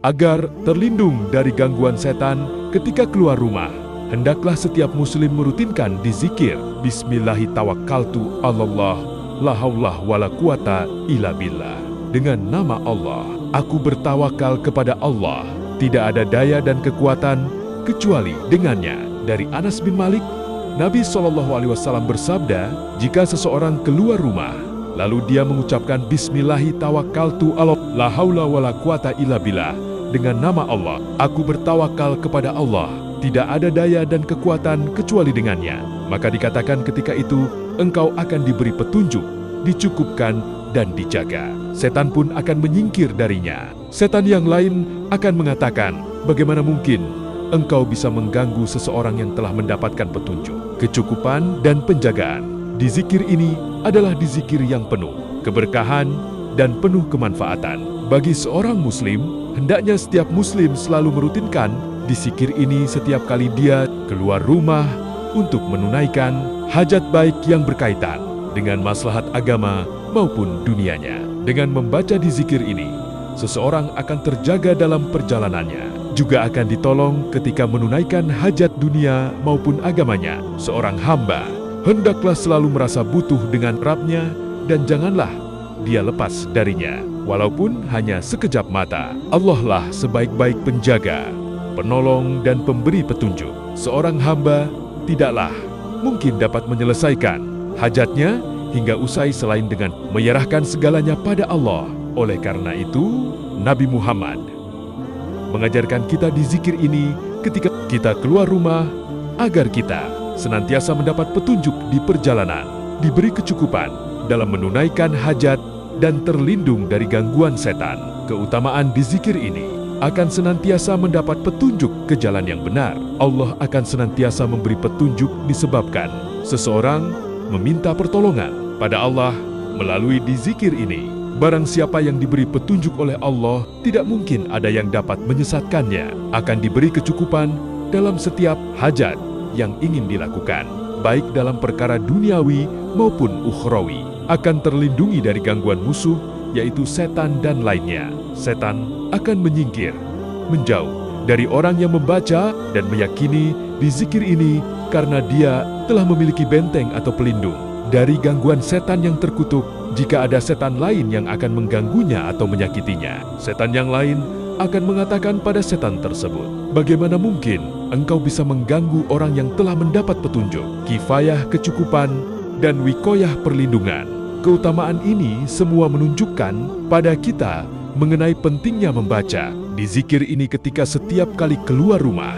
Agar terlindung dari gangguan setan ketika keluar rumah, hendaklah setiap muslim merutinkan di zikir Bismillahirrahmanirrahim, Allah, la haulah wala quwata illa billah. Dengan nama Allah, aku bertawakal kepada Allah. Tidak ada daya dan kekuatan kecuali dengannya. Dari Anas bin Malik, Nabi SAW bersabda, jika seseorang keluar rumah, lalu dia mengucapkan Bismillahirrahmanirrahim, la haula wala quwata illa billah, dengan nama Allah, aku bertawakal kepada Allah, tidak ada daya dan kekuatan kecuali dengannya. Maka dikatakan ketika itu, engkau akan diberi petunjuk, dicukupkan dan dijaga. Setan pun akan menyingkir darinya. Setan yang lain akan mengatakan, bagaimana mungkin engkau bisa mengganggu seseorang yang telah mendapatkan petunjuk, kecukupan dan penjagaan. Di zikir ini adalah di zikir yang penuh keberkahan dan penuh kemanfaatan. Bagi seorang muslim, hendaknya setiap muslim selalu merutinkan di zikir ini setiap kali dia keluar rumah untuk menunaikan hajat baik yang berkaitan dengan maslahat agama maupun dunianya. Dengan membaca di zikir ini, seseorang akan terjaga dalam perjalanannya, juga akan ditolong ketika menunaikan hajat dunia maupun agamanya. Seorang hamba hendaklah selalu merasa butuh dengan Rabb-Nya dan janganlah dia lepas darinya, walaupun hanya sekejap mata. Allah lah sebaik-baik penjaga, penolong dan pemberi petunjuk. Seorang hamba tidaklah mungkin dapat menyelesaikan hajatnya hingga usai selain dengan menyerahkan segalanya pada Allah. Oleh karena itu, Nabi Muhammad mengajarkan kita di zikir ini ketika kita keluar rumah, agar kita senantiasa mendapat petunjuk di perjalanan, diberi kecukupan dalam menunaikan hajat dan terlindung dari gangguan setan. Keutamaan di zikir ini akan senantiasa mendapat petunjuk ke jalan yang benar. Allah akan senantiasa memberi petunjuk disebabkan seseorang meminta pertolongan pada Allah melalui di zikir ini. Barang siapa yang diberi petunjuk oleh Allah, tidak mungkin ada yang dapat menyesatkannya. Akan diberi kecukupan dalam setiap hajat yang ingin dilakukan, baik dalam perkara duniawi maupun ukhrawi. Akan terlindungi dari gangguan musuh, yaitu setan dan lainnya. Setan akan menyingkir, menjauh dari orang yang membaca dan meyakini di zikir ini, karena dia telah memiliki benteng atau pelindung dari gangguan setan yang terkutuk. Jika ada setan lain yang akan mengganggunya atau menyakitinya, setan yang lain akan mengatakan pada setan tersebut, bagaimana mungkin engkau bisa mengganggu orang yang telah mendapat petunjuk, kifayah kecukupan, dan wikoyah perlindungan. Keutamaan ini semua menunjukkan pada kita mengenai pentingnya membaca di zikir ini ketika setiap kali keluar rumah.